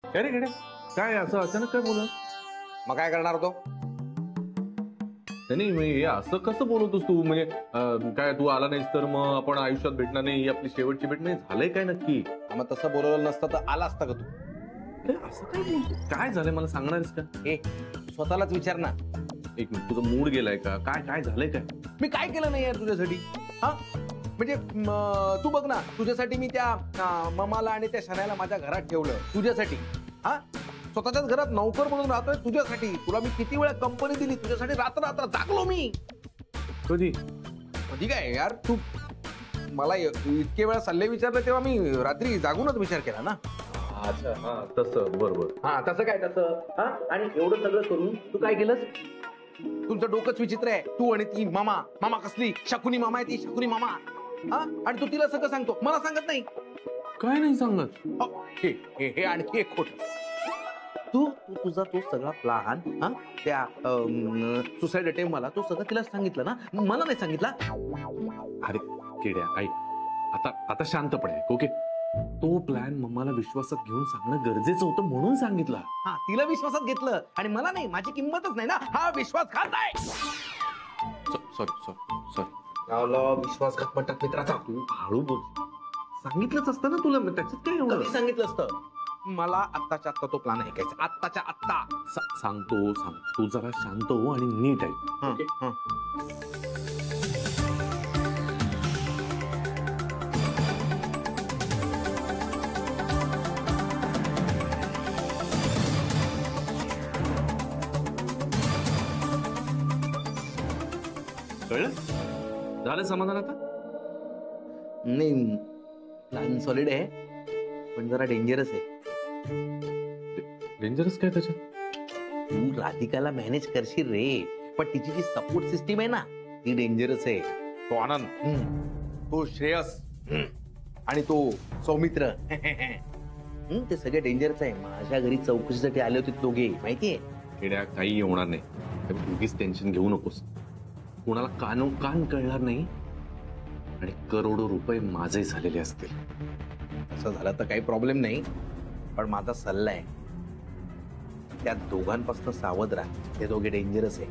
अरे कडे काय असं अचानक काय बोला? मग काय करणार होतो? नाही म्हणजे असं कसं बोलतोस तू? म्हणजे काय तू आला नाहीस तर मग आपण आयुष्यात भेटणार नाही, ही आपली शेवटची भेट नाही, झालंय काय नक्की? मग तसं बोलवलं नसतं तर आला असता का तू? अरे असं काय बोलतो? काय झालंय मला सांगणारस का? ए स्वतःलाच विचार ना. एक मिनिट, तुझा मूड गेलाय का? काय काय झालंय काय? मी काय केलं नाही यार तुझ्यासाठी? हा म्हणजे तू बघ ना, तुझ्यासाठी मी त्या ममाला आणि त्या शनायला माझ्या घरात ठेवलं तुझ्यासाठी. हा स्वतःच्याच घरात नौकर म्हणून राहतोय तुझ्यासाठी. तुला मी किती वेळा कंपनी दिली तुझ्यासाठी, रात्र रात्र जागलो मी. कधी कधी काय यार, तू मला इतके वेळा सल्ले विचारले तेव्हा मी रात्री जागूनच विचार केला ना. अच्छा हा तसं बरोबर. हा तसं काय तसं. हा आणि एवढं सगळं करून तू काय केलंस? तुमचं डोकंच विचित्र आहे. तू आणि ती मामा. मामा कसली शकुनी मामा आहे ती, शकुनी मामा. हा आणि तू तिला सगळं सांगतो, मला सांगत नाही. काय नाही सांगत? हे आणखी एक खोट. तू तुझा तो सगळा प्लॅन हा त्या सुसाईड अटेम्प्ट मला तू सगळं तिला सांगितलं ना, मला नाही सांगितलं. अरे किड्या ऐक, आता शांतपणे ओके. तो प्लॅन मम्माला विश्वासात घेऊन सांगणं गरजेचं होतं म्हणून सांगितलं. हा तिला विश्वासात घेतलं आणि मला नाही, माझी किंमतच नाही ना. हा विश्वासघात आहे. सॉरी विश्वासघात म्हणतात मित्राचा. तू हळू बोल. सांगितलंच असतं ना तुला, त्याच्यात काय एवढं? कधी सांगितलं असतं? मला आत्ताच्या आत्ता तो प्लॅन ऐकायचा, आत्ताच्या आत्ता. सांगतो तू जरा शांत हो आणि नीट आहे. कळलं? झालं समाधान आता? नाही प्लॅन सॉलिड आहे पण जरा डेंजरस आहे. डेंजरस काय त्याच्यात? तू राधिकाला मॅनेज करशील रे, पण तिची जी सपोर्ट सिस्टीम आहे ना ती डेंजरस आहे. तो आनंद, तो श्रेयस आणि तो सौमित्र ते सगळे डेंजरस आहे. माझ्या घरी चौकशीसाठी आले होते दोघे, माहितीये? खेड्या काही होणार नाही, उगीच टेन्शन घेऊ नकोस. कोणाला कान कळणार नाही आणि करोडो रुपये माझे झालेले असतील. असं झालं तर काही प्रॉब्लेम नाही, पण माझा सल्ला आहे त्या दोघांपासून सावध राहा. ते दोघे डेंजरस आहे.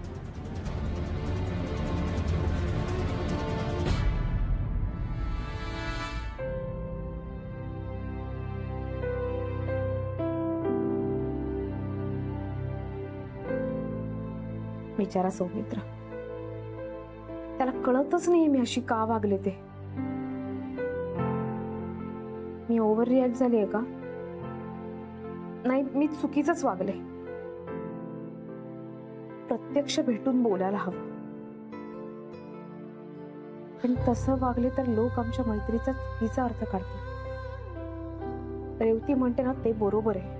बिचारा सौमित्र, त्याला कळतच नाही मी अशी का वागले ते. मी ओव्हर रिॲक्ट झाली आहे का? नाही, मी चुकीचंच वागले. प्रत्यक्ष भेटून बोलायला हवं, पण तसं वागले तर लोक आमच्या मैत्रीचा चुकीचा अर्थ काढतील. रेवती म्हणते ना ते बरोबर आहे.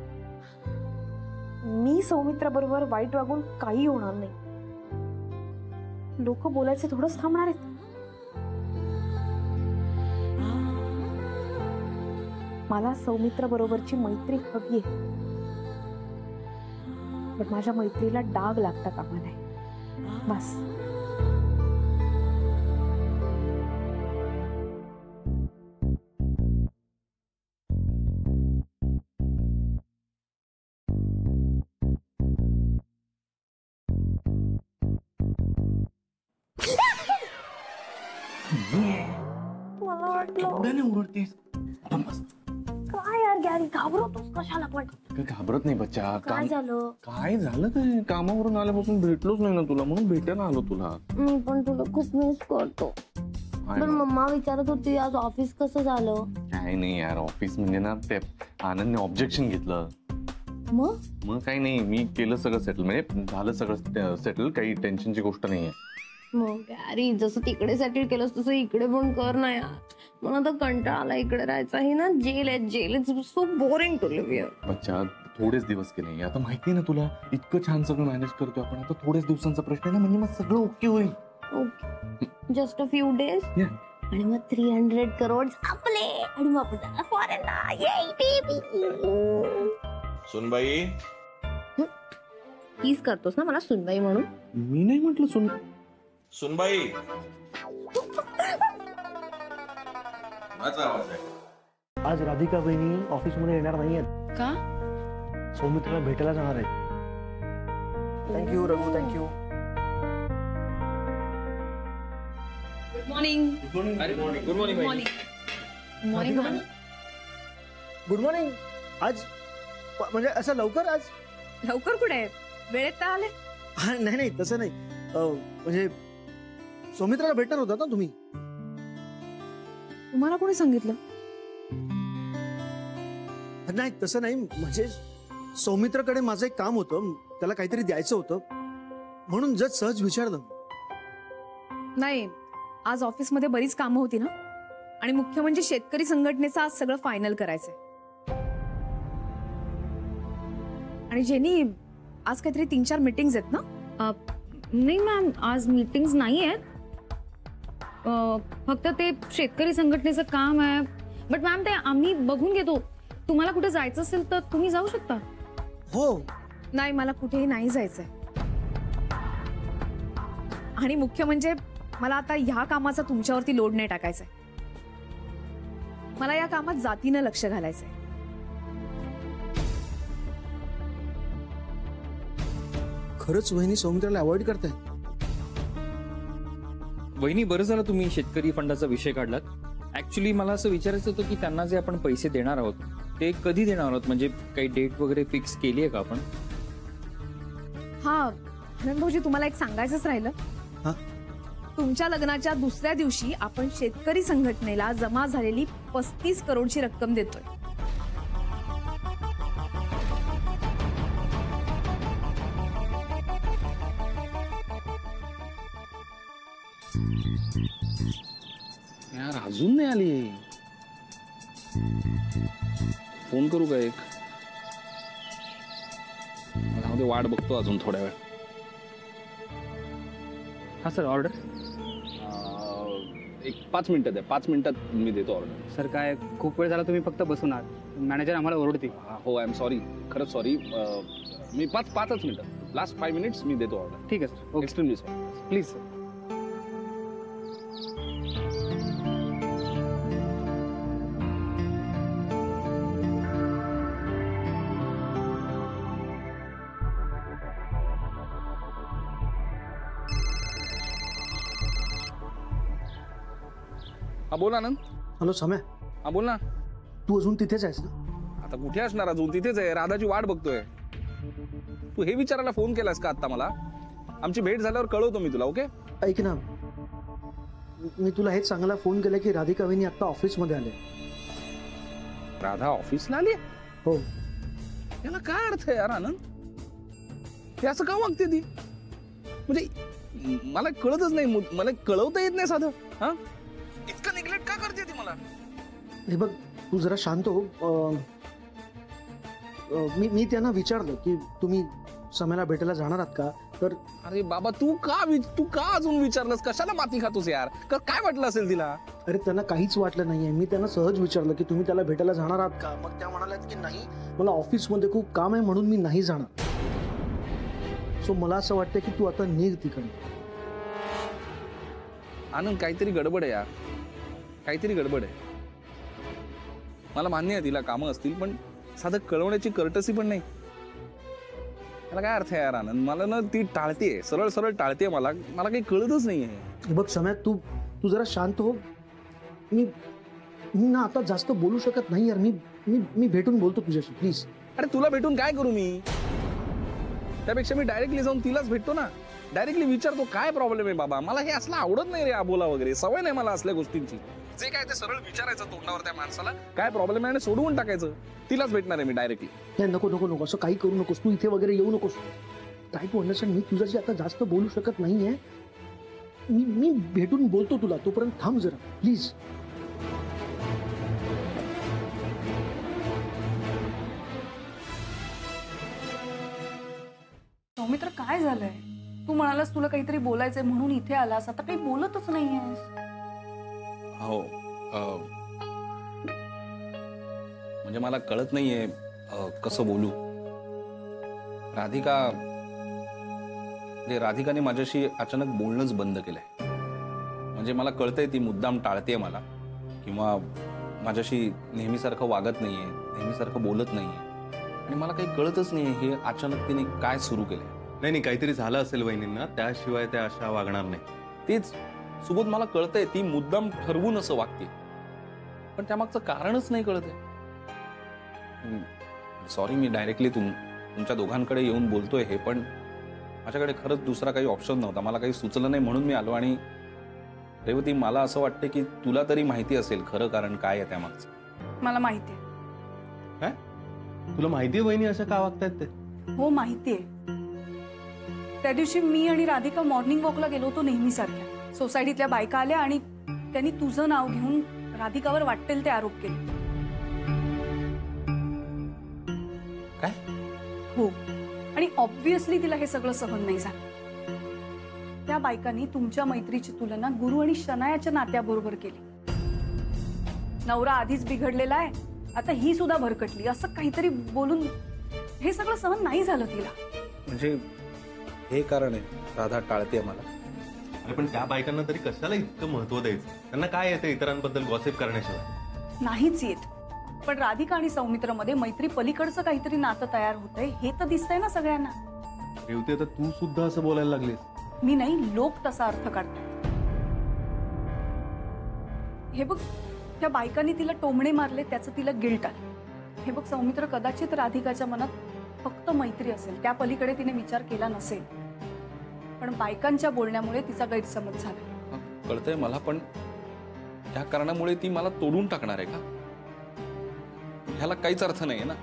मी सौमित्रा बरोबर वाईट वागून काही होणार नाही. लोक बोलायचे थोडंच थांबणार आहेत. मला सौमित्रा बरोबरची मैत्री हवी आहे, पण माझ्या मैत्रीला डाग लागता कामा नये. बस. मला वाटलं उडतेस काय यार गॅरी, घाबरतोस कशाला? पण घाबरत नाही बच्चा. काय झालं? काय झालं काय? कामावरून आल्यापासून भेटलोच नाही ना तुला, म्हणून भेटायला आलो तुला. मी पण तुला खूप मिस करतो. पण मम्मा विचारत होती आज ऑफिस कसं झालं. काय नाही यार, ऑफिस म्हणजे ना ते आनंदने ऑब्जेक्शन घेतलं. मग काही नाही, मी केलं सगळं सेटल, म्हणजे झालं सगळं सेटल, काही टेन्शनची गोष्ट नाहीये. मग अरे जसं तिकडे सेटल केलंस तसं इकडे पण कर ना यार. मला तर कंटाळा आला इकडे राहायचा. ही ना जेल आहे, so boring to live here. बच्चा थोडेच दिवस केले, आता माहिती ना तुला, इतकं छान सगळं मॅनेज करतो आपण. आता थोडेच दिवसांचा प्रश्न आहे ना, म्हणजे मग सगळं ओके होईल. Okay, just a few days आणि मग 300 करोड आपले, आणि मग आपण फॉरेनला. येई बेबी. सुनबाई, प्लीज करतोस ना मला सुनबाई म्हणून? मी नाही म्हटलं सुनबाई. माझा आवाज आहे. आज राधिका बहिणी ऑफिस मध्ये येणार नाहीयेत. का? सौमित्रला भेटायला जाणार आहे. Thank you Raghu, thank you. Good morning. Good morning morning. Good morning. आज म्हणजे असं लवकर आज? लवकर कुठे वेळेत तर आले. नाही नाही तसं नाही. म्हणजे सौमित्राला भेटणार होता ना तुम्ही? तुम्हाला कोणी सांगितलं? नाही तसं नाही, म्हणजे सौमित्राकडे माझं एक काम होतं, त्याला काहीतरी द्यायचं होतं म्हणून जर सहज विचारलं. नाही, आज ऑफिसमध्ये बरीच कामं होती ना, आणि मुख्य म्हणजे शेतकरी संघटनेचं आज सगळं फायनल करायचंय. आणि जेनी आज काहीतरी 3-4 मीटिंग्स आहेत ना? नाही मॅम, आज मीटिंग्स नाही आहेत. फक्त ते शेतकरी संघटनेचं काम आहे. बट मॅम ते आम्ही बघून घेतो. तुम्हाला कुठे जायचं असेल तर तुम्ही जाऊ शकता. हो. नाही, मला कुठेही नाही जायचंय. आणि मुख्य म्हणजे मला आता ह्या कामाचा तुमच्यावरती लोड नाही टाकायचाय. मला या कामात जातीनं लक्ष घालायचंय. खरंच वहिनी सौमित्राला अवॉइड करताय? वहिनी, बरं झालं तुम्ही शेतकरी फंडाचा विषय काढलात. ऍक्च्युली मला असं विचारायचं होतं की त्यांना जे आपण पैसे देणार आहोत ते कधी देणार आहोत, म्हणजे काही डेट वगैरे फिक्स केली आहे का आपण? हा आनंद भाऊजी, तुम्हाला एक सांगायचंच राहिलं. हा? तुमच्या लग्नाच्या दुसऱ्या दिवशी आपण शेतकरी संघटनेला जमा झालेली 35 करोडची रक्कम देतोय. यार अजून नाही आली. फोन करू का एक? मला वाट बघतो अजून थोड्या वेळ. हा सर, ऑर्डर. एक 5 मिनिटात द्या. 5 मिनिटात मी देतो ऑर्डर. सर काय खूप वेळ झाला तुम्ही फक्त बसून आहात. मॅनेजर आम्हाला ओरडते. हो, आय एम सॉरी, खरंच सॉरी. मी 5च मिनिटं, लास्ट 5 मिनिट्स मी देतो ऑर्डर. ठीक आहे sir. Okay, extremely sorry. Please sir. हा बोल आनंद. हॅलो सम्या, हा बोल ना. तू अजून तिथेच आहेस ना? आता कुठे असणार अजून? तिथेच आहे, राधाची वाट बघतोय. तू हे विचारायला फोन केलास का आता मला? आमची भेट झाल्यावर कळवतो मी तुला. ओके? ऐक ना, मी तुला हेच सांगायला फोन केला की राधिका वहिनी आता ऑफिसमध्ये आले. राधा ऑफिसला आली? हो. याला काय अर्थ आहे यार आनंद? हे असं का वागते ती? म्हणजे मला कळतच नाही, मला कळवता येत नाही साधं. हा, इतकं निग्लेक्ट का करते ती मला? हे बघ, तू जरा शांत हो. मी त्यांना विचारलं की तुम्ही सम्याला भेटायला जाणार आहात का, तर अरे बाबा, तू का अजून विचारलंस? कशाला माती खातोस यार? काय वाटलं असेल तिला? अरे त्यांना काहीच वाटलं नाहीये. मी त्यांना सहज विचारलं की तुम्ही त्याला भेटायला जाणार आहात का, मग त्या म्हणाल्यात की नाही, मला ऑफिसमध्ये खूप काम आहे म्हणून मी नाही जाणार. सो मला असं वाटतं की तू आता निघ तिकडे. आनंद, काहीतरी गडबड आहे यार, काहीतरी गडबड आहे. मला मान्य आहे तिला कामं असतील, पण साधं कळवण्याची कर्टसी पण नाही. त्याला काय अर्थ आहे यार आनंद? मला ना ती टाळते, सरळ सरळ टाळते. मला काही कळतच नाहीये. बघ सम्या, तू जरा शांत हो. मी ना आता जास्त बोलू शकत नाही यार. मी भेटून बोलतो तुझ्याशी, प्लीज. अरे तुला भेटून काय करू मी? त्यापेक्षा मी डायरेक्टली जाऊन तिलाच भेटतो ना. डायरेक्टली विचारतो काय प्रॉब्लेम आहे बाबा. मला हे असलं आवडत नाही रे, आबोला वगैरे. सवय नाही मला असल्या गोष्टींची. जे काय ते सरळ विचारायचं तोंडावर त्या माणसाला काय प्रॉब्लेम आहे आणि सोडवून टाकायचं. तिलाच भेटणार आहे मी डायरेक्टली. नाही, नको असं काही करू नकोस. तू इथे वगैरे येऊ नकोस. काय तू अंडरस्टँड, मी तुझ्याशी आता जास्त बोलू शकत नाहीये. मी भेटून बोलतो तुला. तोपर्यंत थांब जरा, प्लीज. सौमित्र, काय झालंय? तू म्हणालास तुला काहीतरी बोलायचंय म्हणून इथे आलास, आता काही बोलतच नाहीयेस. हो, म्हणजे मला कळत नाहीये कसं बोलू. राधिकाने माझ्याशी अचानक बोलणंच बंद केलंय. म्हणजे मला कळतंय ती मुद्दाम टाळते मला, किंवा माझ्याशी नेहमीसारखं वागत नाहीये, नेहमीसारखं बोलत नाहीये. आणि मला काही कळतच नाही हे अचानक तिने काय सुरू केलंय. नाही काहीतरी झालं असेल वहिनींना, त्याशिवाय त्या अशा वागणार नाही. तेच सुबोध मला कळतंय ती मुद्दाम ठरवून असं वागते, पण त्यामागचं कारणच नाही कळतंय. सॉरी, मी डायरेक्टली तुमच्या दोघांकडे येऊन बोलतोय हे, पण माझ्याकडे खरंच दुसरा काही ऑप्शन नव्हता. मला काही सुचलं नाही म्हणून मी आलो. आणि रेवती, मला असं वाटतं की तुला तरी माहिती असेल खरं कारण काय आहे त्यामागचं. मला माहितीये. काय तुला माहितीये वहिनी असं का वागतायत ते? हो माहितीये. त्या दिवशी मी आणि राधिका मॉर्निंग वॉकला गेलो होतो नेहमीसारख्या. सोसायटीतल्या बायका आल्या आणि त्यांनी तुझं नाव घेऊन राधिकावर वाटेल ते आरोप केले. काय? हो, आणि ऑब्व्हियसली तिला हे सगळं सहन नाही झालं. त्या बायकांनी तुमच्या मैत्रीची तुलना गुरु आणि शनायाच्या नात्याबरोबर केली. नवरा आधीच बिघडलेला आहे, आता ही सुद्धा भरकटली, असं काहीतरी बोलून हे सगळं सहन नाही झालं तिला. म्हणजे हे कारण आहे राधा टाळते मला. अरे पण त्या बायकांना तरी कशाला इतकं महत्व द्यायचं? त्यांना काय येतं इतरांबद्दल गॉसिप करण्याशिवाय? नाहीच येत. पण राधिका आणि सौमित्रमध्ये मैत्री पलीकडचं काहीतरी नातं तयार होतंय हे तर दिसतंय ना सगळ्यांना. रेवती, आता तू सुद्धा असं बोलायला लागलीस. मी नाही, लोक तसा अर्थ काढतात. हे बघ, त्या बायकांनी तिला टोमणे मारले, त्याचं तिला गिल्ट आलं. हे बघ सौमित्र, कदाचित राधिकाच्या मनात फक्त मैत्री असेल, त्या पलीकडे तिने विचार केला नसेल, पण बायकांच्या बोलण्यामुळे तिचा गैरसमज झाला. कळतंय मला, पण त्या कारणामुळे ती मला तोडून टाकणार आहे का? ह्याला काहीच अर्थ नाहीये ना.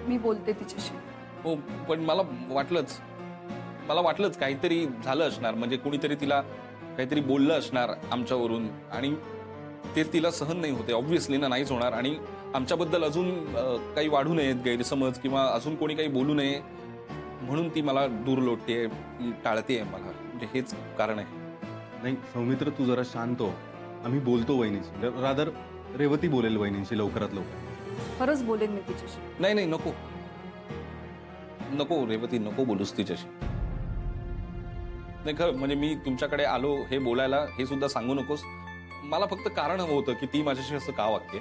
मी बोलते तिच्याशी. हो, पण मला वाटलंच काहीतरी झालं असणार. म्हणजे कुणीतरी तिला काहीतरी बोललं असणार आमच्यावरून, आणि ते तिला सहन नाही होते. ऑब्व्हियसली ना, नाहीच होणार. आणि आमच्याबद्दल अजून काही वाढू नयेत गैरसमज, किंवा अजून कोणी काही बोलू नये म्हणून ती मला दूर लोटते, टाळते मला. म्हणजे हेच कारण आहे. नाही सौमित्र, तू जरा शांत हो. आम्ही बोलतो वहिनीशी. रादर रेवती बोलेल वहिनींशी लवकरात लवकर. खरंच बोलेन मी तिच्याशी. नाही नको रेवती, नको बोलूस तिच्याशी. नाही खरं, म्हणजे मी तुमच्याकडे आलो हे बोलायला, हे सुद्धा सांगू नकोस. मला फक्त कारण हवं होतं की ती माझ्याशी असं का वागते,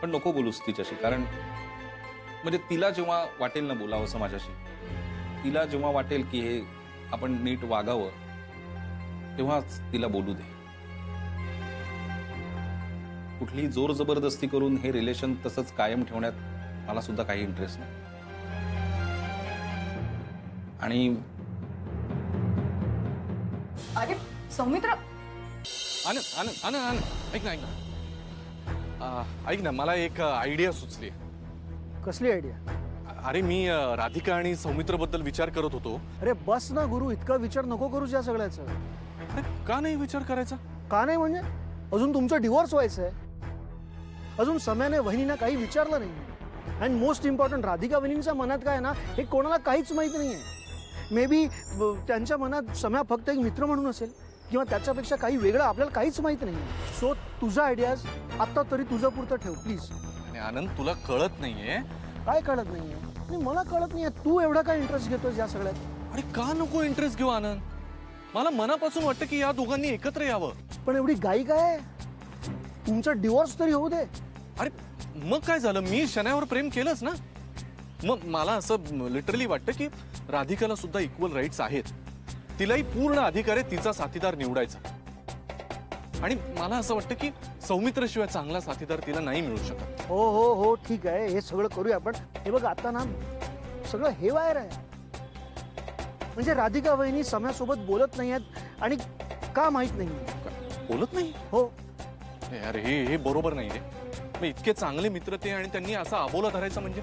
पण नको बोलूस तिच्याशी. कारण म्हणजे तिला जेव्हा वाटेल ना बोलावंसं माझ्याशी, तिला जेव्हा वाटेल की हे आपण नीट वागावं, तेव्हाच तिला बोलू दे. कुठली जोर जबरदस्ती करून हे रिलेशन तसंच कायम ठेवण्यात मला सुद्धा काही इंटरेस्ट नाही. आणि अरे सौमित्र, आनंद ऐक ना, मला एक आयडिया सुचली. कसली आयडिया? अरे मी राधिका आणि सौमित्र बद्दल विचार करत होतो. अरे बस ना गुरु, इतका विचार नको करू या सगळ्याचा. अरे का नाही विचार करायचा? का नाही म्हणजे अजून तुमचं डिवोर्स व्हायचं आहे. अजून सम्याने वहिनींना काही विचारलं नाही. अँड मोस्ट इम्पॉर्टंट, राधिका वहिनींच्या मनात काय ना हे कोणाला काहीच माहित नाहीये. मे बी त्यांच्या मनात सम्या फक्त एक मित्र म्हणून असेल, किंवा त्याच्यापेक्षा काही वेगळं आपल्याला काहीच माहित नाही. सो तुझा आयडियाज आता तरी तुझं पुरतं ठेव प्लीज. आणि आनंद, तुला कळत नाहीये? काय कळत नाहीये? आणि मला कळत नाहीये तू एवढा काय इंटरेस्ट घेतोस या सगळ्यात. अरे का नको इंटरेस्ट घेऊ आनंद? मला मनापासून वाटतं की या दोघांनी एकत्र यावं. पण एवढी घाई काय? तुमचा डिवोर्स तरी होऊ दे. अरे मग काय झालं, मी शनायावर प्रेम केलंच ना. मग मला असं लिटरली वाटतं की राधिकाला सुद्धा इक्वल राईट्स आहेत. तिलाही पूर्ण अधिकार आहे तिचा साथीदार निवडायचा. आणि मला असं वाटतं की सौमित्र शिवाय चांगला साथीदार तिला नाही मिळू शकत. हो हो हो ठीक आहे, हे सगळं करूया. पण हे बघ आता ना सगळं हे वायर आहे. म्हणजे राधिका वहिनी सम्यासोबत बोलत नाही आहेत. आणि का माहित नाही? बोलत नाही? हो अरे हे बरोबर नाही रे. मग इतके चांगले मित्र ते, आणि त्यांनी असा अबोला धरायचा म्हणजे?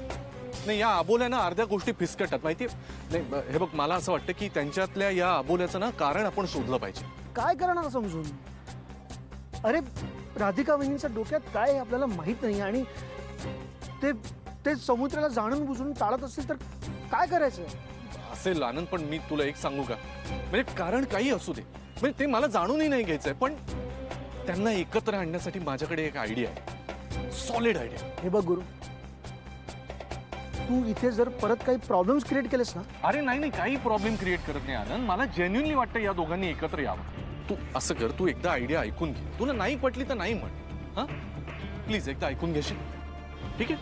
नाही, या अबोल्यानं अर्ध्या गोष्टी फिसकटतात माहितीये. नाही हे बघ, मला असं वाटतं की त्यांच्यातल्या या अबोल्याचं ना कारण आपण शोधलं पाहिजे. काय करणार समजून? अरे राधिका वहिनीच्या डोक्यात काय आपल्याला माहित नाही. आणि ते समुद्राला जाणून बुजून टाळत असतील तर काय करायचं असेल आनंद. पण मी तुला एक सांगू का, म्हणजे कारण काही असू दे, म्हणजे ते मला जाणूनही नाही घ्यायचंय, पण त्यांना एकत्र आणण्यासाठी माझ्याकडे एक आयडिया आहे, सॉलिड आयडिया. हे बघ गुरु, तू इथे जर परत काही प्रॉब्लेम्स क्रिएट केलेस ना. अरे नाही, काही प्रॉब्लेम क्रिएट करत नाही आनंद. मला जेन्युइनली वाटतं या दोघांनी एकत्र यावं. तू असं कर, तू एकदा आयडिया ऐकून घे. तुला नाही पटली तर नाही म्हण. हा प्लीज एकदा ऐकून घेशील? ठीक आहे.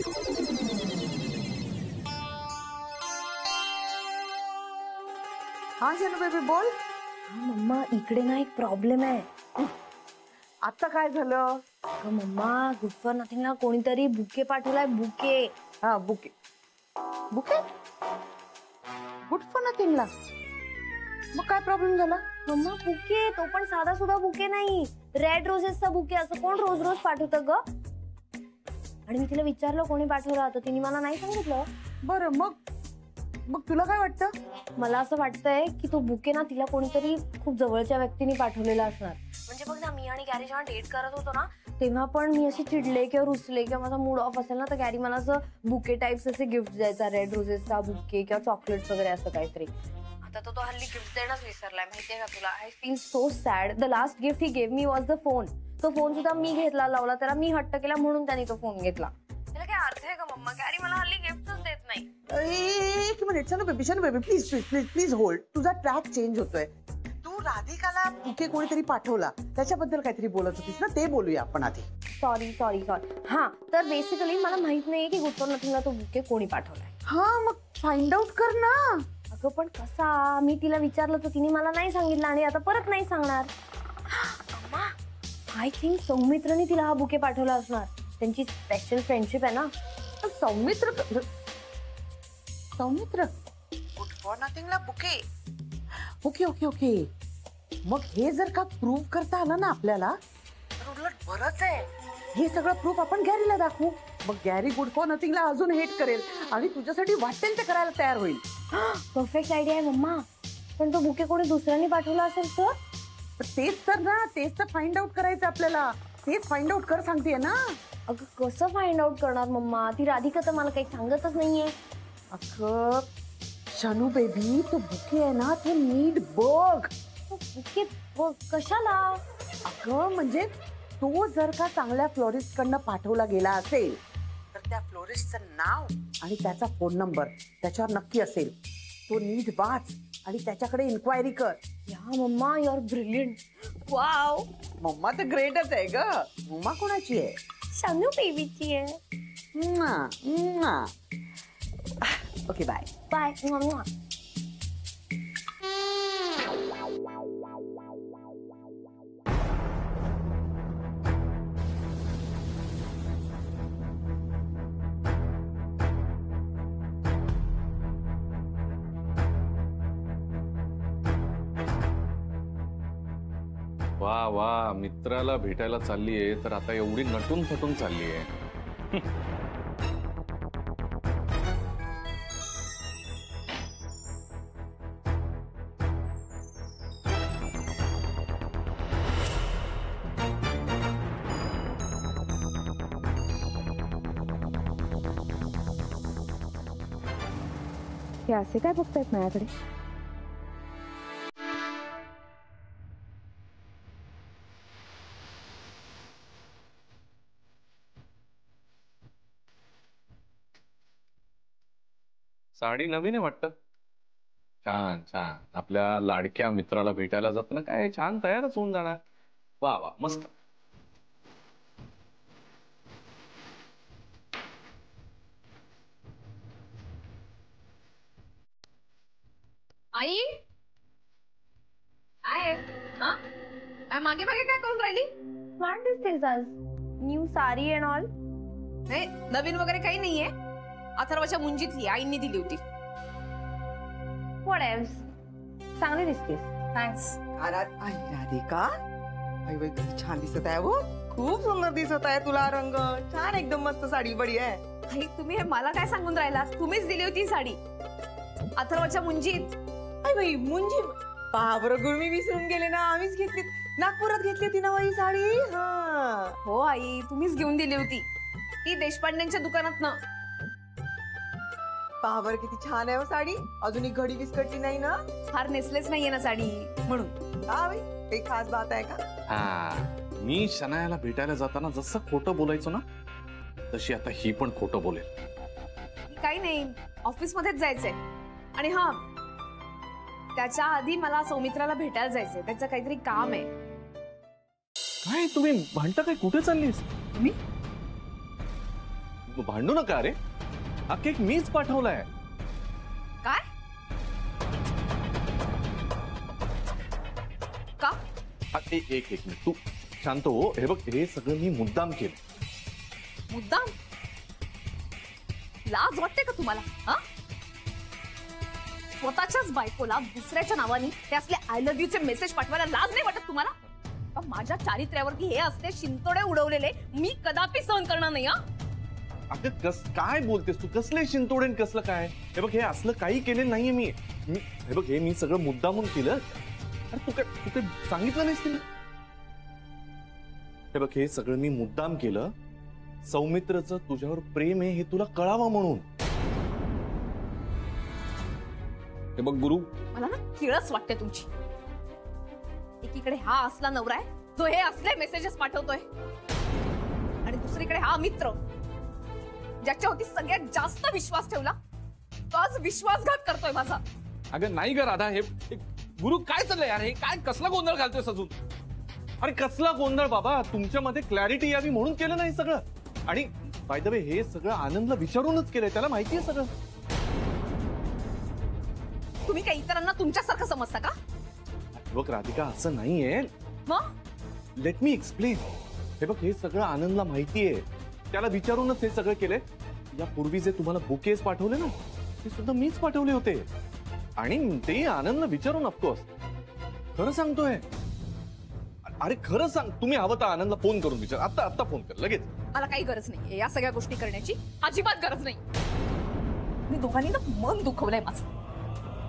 हा शनू बेबी बोल. मम्मा इकडे ना एक प्रॉब्लेम आहे. आता काय झालं? अगं मम्मा गुड फॉर नथिंगला कोणीतरी बुके पाठवलाय. बुके. हा बुके. बुके गुड फॉर नथिंगला. मग काय प्रॉब्लेम झाला? मम्मा बुके, तो पण साधा सुद्धा बुके नाही, रेड रोजेसचा बुके. असं कोण रोज रोज पाठवतं ग? आणि मी तिला विचारलं कोणी पाठवला, तर तिने मला नाही सांगितलं. बरं मग मग तुला काय वाटतं? मला असं वाटतंय की तो बुके ना तिला कोणीतरी खूप जवळच्या व्यक्तीने पाठवलेला असणार. म्हणजे बघ ना, मी आणि गॅरी जेव्हा डेट करत होतो ना, तेव्हा पण मी अशी चिडले किंवा रुसले किंवा माझा मूड ऑफ असेल ना, तर गॅरी मला असं बुके टाइप्स असे गिफ्ट द्यायचा, रेड रोजेसचा बुके किंवा चॉकलेट्स वगैरे असं काहीतरी. आता तो हल्ली गिफ्ट देणंच विसरलाय, माहितीये का तुला? I feel so sad. The last gift he gave me was the phone. तो फोन सुद्धा मी घेतला, लावला त्याला, मी हट्ट केला म्हणून त्याने तो फोन घेतला. त्याला काय अर्थ आहे का मम्मा? गॅरी मला हल्ली गिफ्टच देत नाही. एक minute Shanu baby please please please please hold. तुझा ट्रॅक चेंज होतोय. तू राधिकाला बुके कोणीतरी पाठवला त्याच्याबद्दल काहीतरी बोलत होतीस ना, ते बोलूया आपण आधी. सॉरी. हा तर बेसिकली मला माहित नाहीये की गुड फॉर नथिंगला तो बुके कोणी पाठवलाय. हा मग फाइंड आउट कर ना. अगं पण कसा? मी तिला विचारलं तर तिने मला नाही सांगितलं आणि आता परत नाही सांगणार. आय थिंक सौमित्रने तिला हा बुके पाठवला असणार. त्यांची स्पेशल फ्रेंडशिप आहे ना. सौमित्र गुड फॉर नथिंगला बुके. Okay okay okay. मग हे जर का प्रूव्ह करता आलं ना आपल्याला, तर उलट बरंच आहे. हे सगळं प्रूफ आपण गॅरीला दाखवू. मग गॅरी गुड फॉर नथिंगला अजून हेट करेल आणि तुझ्यासाठी वाटेल ते करायला तयार होईल. परफेक्ट आयडिया आहे मम्मा. पण तो बुके कोणी दुसऱ्याने पाठवला असेल तर? तेच तर फाइंड आउट करायचं आपल्याला. तेच फाइंड आउट कर सांगतेय ना. अगं कसं फाइंड आउट करणार मम्मा? ती राधिका तर मला काही सांगतच नाहीये. अगं शनू बेबी, तो बुके आहे ना, तो नीट बघ. बुके कशाला? अगं म्हणजे तो जर का चांगल्या फ्लोरिस्ट कडनं पाठवला गेला असेल, तर त्या फ्लोरिस्टचं नाव आणि त्याचा फोन नंबर त्याच्यावर नक्की असेल. तो नीट वाच आणि त्याच्याकडे इन्क्वायरी कर. या मम्मा, यू आर ब्रिलियंट. वाव. मम्मा तर ग्रेटच आहे ग. मम्मा कोणाची आहे? शनू बेबीची आहे. Okay bye bye. वा वा, मित्राला भेटायला चाललीये तर आता एवढी नटून थटून चाललीये. हे असे काय बघतायत माझ्याकडे? साडी नवीन आहे वाटतं. छान छान. आपल्या लाडक्या मित्राला भेटायला जाताना काय छान तयारच होऊन जाणार. वा वा, मस्त. आई काय मागे मागे काय करून राहिली? व्हॉट दिसतेस आज? New sari and all? नाही, नवीन वगैरे काही नाहीये. अथर्वच्या मुंजीतली आईंनी दिली होती. What else? चांगली दिसतेस. थँक्स. राधिका, आई बाई किती छान दिसत आहे. वो खूप सुंदर दिसत आहे. तुला रंग छान, एकदम मस्त साडी बडी आहे. आई तुम्ही हे मला काय सांगून राहिला? तुम्हीच दिली होती साडी अथर्वच्या मुंजीत. आई बाई मुंजी बाबर गुरमी विसरून गेले ना. आम्हीच घेतली, नागपुरात घेतली होती ना ही साडी. हो आई, तुम्हीच घेऊन दिली होती ती देशपांड्यांच्या दुकानात ना. बाबर किती छान आहे साडी. अजून एक घडी विस्कटली नाही ना. फार नेसलेच नाहीये ना साडी म्हणून. हा बाई, काही खास बात आहे का? हा, मी शनायाला भेटायला जाताना जसं खोटं बोलायचो ना, तशी आता ही पण खोटं बोलेल. काही नाही, ऑफिस मध्येच जायचंय. आणि हा, त्याच्या आधी मला सौमित्राला भेटायला जायचंय. त्याचं काहीतरी काम आहे. काय तुम्ही म्हणता काय? कुठे चाललीस? भांडू नका रे, हा केक मीच पाठवलाय. काय? का? एक एक मिनिट, तू शांत हो. हे बघ, हे सगळं मी मुद्दाम केलं. मुद्दाम? लाज वाटते का तुम्हाला? हा? स्वतःच्याच बायकोला दुसऱ्याच्या नावाने ते असले आय लव्ह यू चे मेसेज पाठवायला लाज नाही वाटत तुम्हाला? माझ्या चारित्र्यावरती हे असले शिंतोडे उडवलेले मी कदापि सहन करणार नाही. अगं काय बोलतेस तू? कसले शिंतोडे कसलं काय? हे बघ, हे असलं काही केलेलं नाहीये मी. हे बघ, हे मी सगळं मुद्दामून केलं. अरे तू काय सांगितलं नाहीस तिला? हे बघ, हे सगळं मी मुद्दाम केलं. सौमित्रचं तुझ्यावर प्रेम आहे हे तुला कळावं म्हणून. हे बघ गुरु, मला ना किळस वाटते तुमची. एकीकडे हा असला नवरा आहे जो हे असले मेसेजेस पाठवतोय, आणि दुसरीकडे हा मित्र ज्याच्यावरती सगळ्यात जास्त विश्वास ठेवला तो आज विश्वासघात करतोय माझा. अगं नाही ग राधा, हे गुरु काय चाललंय यार? हे काय कसला गोंधळ घालतोय सजून? अरे कसला गोंधळ बाबा? तुमच्यामध्ये क्लॅरिटी यावी म्हणून केलं नाही सगळं. आणि बाय द वे, हे सगळं आनंदला विचारूनच केलंय. त्याला माहितीये सगळं. तुम्ही काही इतरांना तुमच्यासारखं समजता का? बघ राधिका, असं नाहीये. मग लेट मी एक्सप्लेन. हे बघ, हे सगळं आनंदला माहितीये. त्याला विचारूनच हे सगळं केलंय. यापूर्वी जे तुम्हाला बुकेस पाठवले ना, ते सुद्धा मीच पाठवले होते. आणि ते आनंदला विचारून. ऑफकोर्स खरं सांगतोय. अरे खरं सांग. तुम्ही हवं तर आनंदला फोन करून विचार. आता फोन कर लगेच. मला काही गरज नाही या सगळ्या गोष्टी करण्याची. अजिबात गरज नाही. मी दोघांनी ना मन दुखवलंय माझं.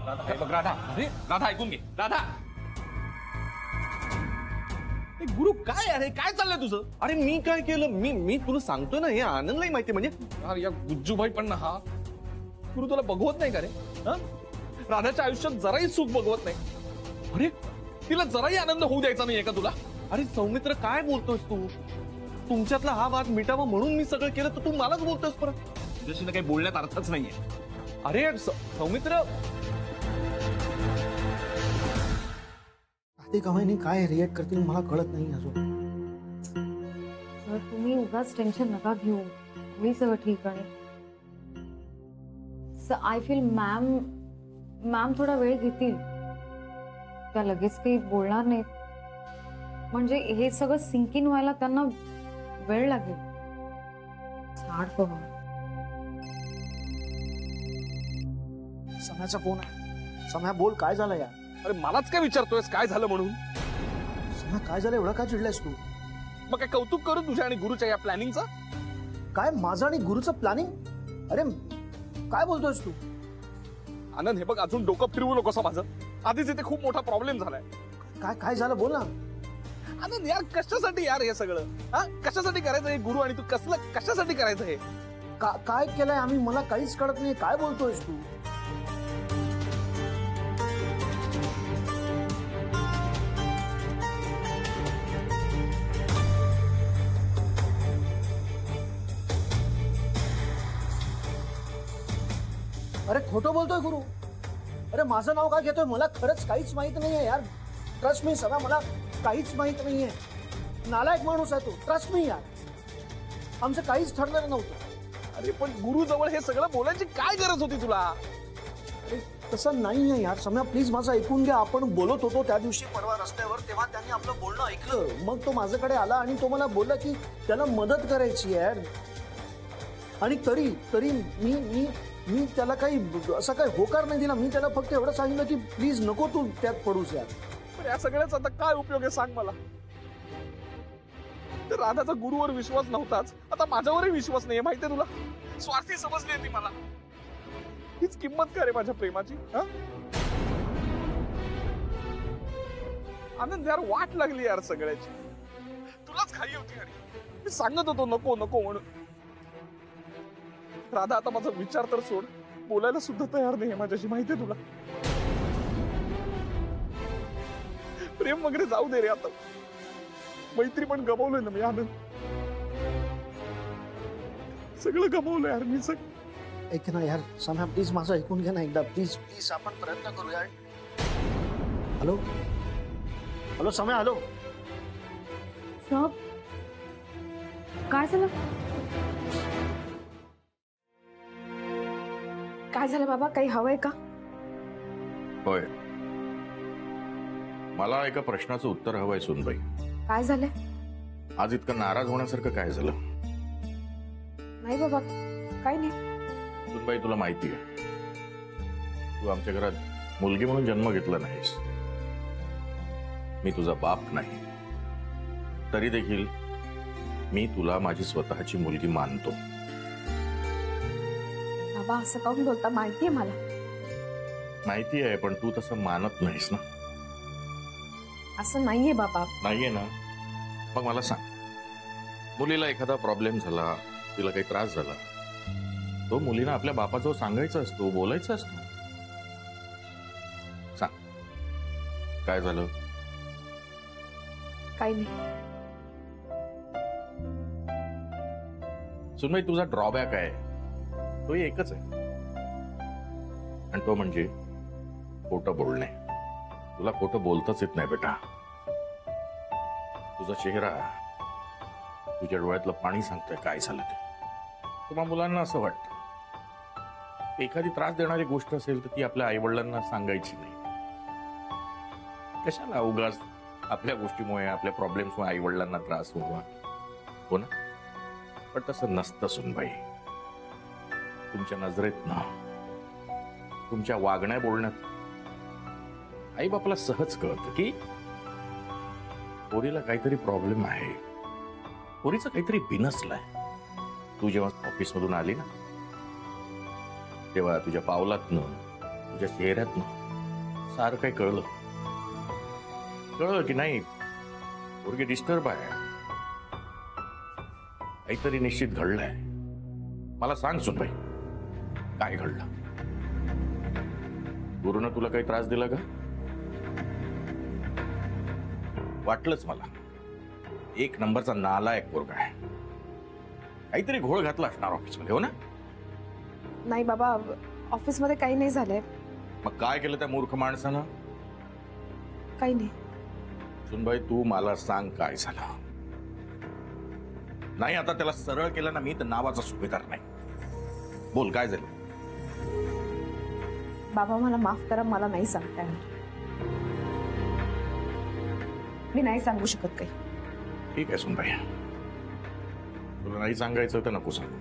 राधा, अरे राधा ऐकून घे. राधा, गुरु काय आहे? काय चाललंय तुझं? अरे मी काय केलं? मी तुला सांगतोय ना, हे आनंदलाही माहिती. म्हणजे यार, या गुज्जूभाई पण ना, हा गुरु तुला बघवत नाही का रे? राधाच्या आयुष्यात जराही सुख बघवत नाही. अरे तिला जराही आनंद होऊ द्यायचा नाहीये का तुला? अरे सौमित्र, काय बोलतोयस तू? तुमच्यातला हा वाद मिटावा म्हणून मी सगळं केलं, तर तू मलाच बोलतोयस परत? तुझ्याशी काही बोलण्यात अर्थच नाहीये. अरे सौमित्र, ते कमाईने काय रिएक्ट करतील मला कळत नाही अजून. सर, तुम्ही उगाच टेन्शन नका घेऊ. मी सगळं ठीक आहे. आय फील मॅम थोडा वेळ घेतील. त्या लगेच काही बोलणार नाहीत. म्हणजे हे सगळं सिंक इन व्हायला त्यांना वेळ लागेल. सम्याचा फोन आहे. सम्या बोल, काय झालं यार? अरे मलाच काय विचारतोयस काय झालं म्हणून? सम्या काय झालं? एवढा काय चिडलायस तू? मग काय कौतुक करू तुझ्या आणि गुरुच्या या प्लॅनिंगचं? काय माझं आणि गुरुचं प्लॅनिंग? अरे काय बोलतोयस तू? आनंद, हे बघ, अजून डोकं फिरवू नकोस माझं. आधीच इथे खूप मोठा प्रॉब्लेम झालाय. काय झालं? बोल ना. आनंद यार, कशासाठी यार हे सगळं? हा, कशासाठी करायचं हे गुरु? आणि तू कशासाठी करायचं हे? काय केलंय आम्ही? मला काहीच कळत नाही. काय बोलतोयस तू? अरे खोटं बोलतोय गुरु. अरे माझं नाव काय घेतोय? मला खरंच काहीच माहित नाहीये यार. ट्रस्ट मी, सगळं मला काहीच माहित नाहीये. नालायक माणूस आहे तू. ट्रस्ट मी यार. आमचं काहीच ठरलेलं नव्हतं. अरे पण गुरु जवळ हे सगळं बोलायची काय गरज होती तुला? अरे तसं नाहीये यार. सम्या प्लीज माझं ऐकून घ्या. आपण बोलत होतो त्या दिवशी परवा रस्त्यावर, तेव्हा त्यांनी आपलं बोलणं ऐकलं. मग तो माझ्याकडे आला आणि तो मला बोलला की त्याला मदत करायची यार. आणि तरी मी त्याला काही असं काही होकार नाही दिला. मी त्याला फक्त एवढं सांगितलं की प्लीज नको तू त्यात पडूस यार. पण या सगळ्याचा आता काय उपयोग आहे सांग मला? तर राधाचा गुरुवर विश्वास नव्हताच, आता माझ्यावरही विश्वास नाहीये. माहितीये तुला? स्वार्थी समजली ती मला. हीच किंमत काय रे माझ्या प्रेमाची? आनंद यार, वाट लागली यार सगळ्याची. तुलाच घाई होती आणि मी सांगत होतो नको नको म्हणून. राधा आता माझा विचार तर सोड, बोलायला सुद्धा तयार नाहीये माझ्याशी. माहितीये तुला? प्रेम वगैरे जाऊ दे रे आता. मैत्री पण गमावलंय ना मी आनंद. सगळं गमावलंय यार मी. ऐक ना यार सम्या, प्लीज माझं ऐकून घ्या ना एकदा. प्लीज प्लीज आपण प्रयत्न करू यार. हॅलो सम्या. हॅलो काय झालं? काय झालं बाबा, काही हवंय का? होय, मला एका प्रश्नाचं उत्तर हवंय सुनबाई. काय झालंय? आज इतकं नाराज होण्यासारखं काय झालं? नाही बाबा, काही नाही. सुनबाई, तुला माहिती आहे, तू आमच्या घरात मुलगी म्हणून जन्म घेतला नाहीस. मी तुझा बाप नाही, तरी देखील मी तुला माझी स्वतःची मुलगी मानतो. बाबा असं काऊन बोलता? माहितीये मला. माहिती आहे, पण तू तसं मानत नाहीस ना. असं नाहीये बाबा. नाहीये ना? मग मला सांग, मुलीला एखादा प्रॉब्लेम झाला, तिला काही त्रास झाला, तो मुलीला आपल्या बापाजवळ सांगायचा असतो, बोलायचा असतो. सांग, काय झालं? काही नाही. सुनबाई, तुझा ड्रॉबॅक आहे, तो एकच आहे, आणि तो म्हणजे खोटं बोलणे. तुला खोटं बोलताच येत नाही बेटा. तुझा चेहरा, तुझ्या डोळ्यातलं पाणी सांगतोय काय झालं ते. तुम्हा मुलांना असं वाटतं एखादी त्रास देणारी गोष्ट असेल तर ती आपल्या आई वडिलांना सांगायची नाही. कशाला उगाच आपल्या गोष्टीमुळे, आपल्या प्रॉब्लेम्समुळे आई वडिलांना त्रास व्हावा, हो ना? पण तसं नसतं सुनबाई. तुमच्या नजरेतनं, तुमच्या वागण्या बोलण्यात आई बापाला सहज कळतं की पोरीला काहीतरी प्रॉब्लेम आहे, पोरीचं काहीतरी बिनसलंय. तू जेव्हा ऑफिस मधून आली ना, तेव्हा तुझ्या पावलातनं, तुझ्या चेहऱ्यातनं सारं काही कळलं की नाही, पोरगी डिस्टर्ब आहे, काहीतरी निश्चित घडलंय. मला सांग सुनबाई, काय घडलं? गुरुनं तुला काही त्रास दिला का? वाटलंच मला, एक नंबरचा नालायक पोरगा आहे. काहीतरी घोळ घातला असणार ऑफिसमध्ये, हो ना? नाही बाबा, ऑफिसमध्ये काही नाही झालंय. मग काय केलं त्या मूर्ख माणसानं? काही नाही. सुनबाई, तू मला सांग काय झालं. नाही, आता त्याला सरळ केलं ना मी तर नावाचा सुभेदार नाही. बोल, काय झालं? बाबा मला माफ करा, मला नाही सांगता येणार. मी नाही सांगू शकत काही. ठीक आहे सुनबाई, तुला नाही सांगायचं तर नको सांगू.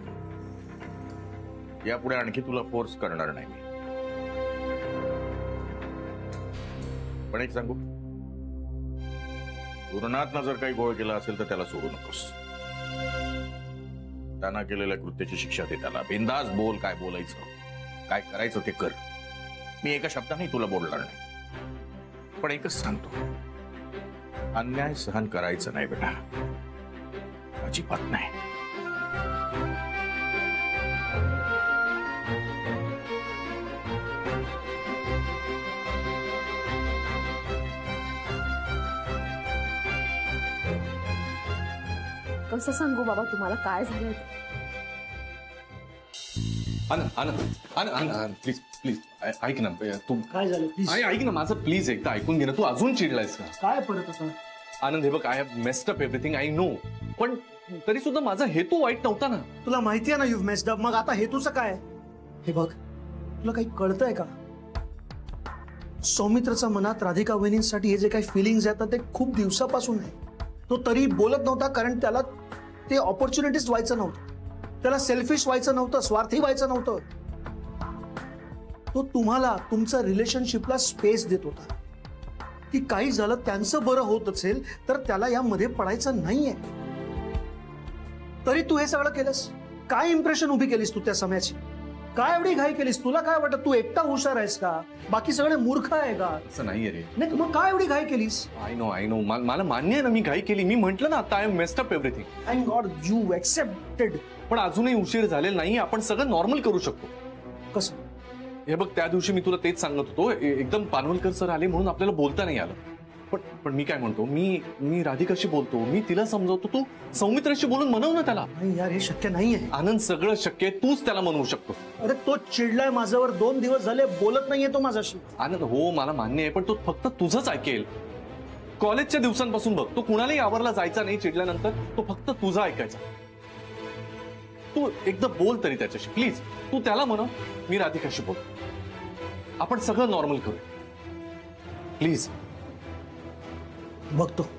यापुढे आणखी तुला फोर्स करणार नाही मी. पण एक सांगू, गुरुनाथनं जर काही गोळ केला असेल तर त्याला सोडू नकोस. त्यानं केलेल्या कृत्याची शिक्षा दे त्याला. बिंदास बोल, काय बोलायचं, काय करायचं ते कर. मी एका शब्दाने तुला बोलणार नाही. पण एकच सांगतो, अन्याय सहन करायचं नाही बेटा, अजिबात नाही. कसं सांगू बाबा तुम्हाला काय झालंय? आनंद आनंद आनंद आनंद प्लीज प्लीज ऐक ना तू. काय झालं प्लीज? ऐक ना माझं, प्लीज एकदा ऐकून घे ना. तू अजून चिडलायस का? काय पडत आता? आनंद, हे बघ, I have messed up everything, I know, पण तरी सुद्धा माझा हेतू वाईट नव्हता ना. तुला माहिती आहे ना यू मेस्ड अप. मग आता हेतूचं काय? हे बघ, तुला काही कळतंय का? सौमित्रच्या मनात राधिका वहिनींसाठी हे जे काही फिलिंग्स आहेत ते खूप दिवसापासून आहे. तो तरी बोलत नव्हता कारण त्याला ते ऑपॉर्च्युनिटीज व्हायचं नव्हतं, त्याला सेल्फिश व्हायचं नव्हतं, स्वार्थी व्हायचं नव्हतं. तो तुम्हाला तुमच्या रिलेशनशिपला स्पेस देत होता की काही झालं, त्यांचं बरं होत असेल तर त्याला यामध्ये पडायचं नाहीये. तरी तू हे सगळं केलंस. काय इम्प्रेशन उभी केलीस तू त्या समयाची? काय एवढी घाई केलीस? तुला काय वाटत तू एकटा हुशार आहेस का? बाकी सगळे मूर्ख आहे का? असं नाहीये रे. नाही, मग काय एवढी घाई केलीस? आय नो मला मान्य आहे ना मी घाई केली. मी म्हंटल ना आता I have messed up everything. Thank God you accepted. पण अजूनही उशीर झालेला नाही. आपण सगळं नॉर्मल करू शकतो. कसं? हे बघ, त्या दिवशी मी तुला तेच सांगत होतो, एकदम पानवलकर सर आले म्हणून आपल्याला बोलता नाही आलं. पण मी काय म्हणतो, मी राधिकाशी बोलतो, मी तिला समजवतो, तू सौमित्राशी बोलून मनव ना त्याला. नाही यार, हे शक्य नाहीये. आनंद, सगळं शक्य आहे, तूच त्याला मनवू शकतो. अरे तो चिडलाय माझ्यावर, 2 दिवस झाले बोलत नाहीये तो माझ्याशी. आनंद, हो मला मान्य आहे, पण तो फक्त तुझंच ऐकेल. कॉलेजच्या दिवसांपासून बघ, तो कुणालाही आवरला जायचा नाही चिडल्यानंतर, तो फक्त तुझा ऐकायचा. तू एकदा बोल तरी त्याच्याशी प्लीज. तू त्याला म्हणव, मी राधिकाशी बोल. आपण सगळं नॉर्मल करू प्लीज. बघतो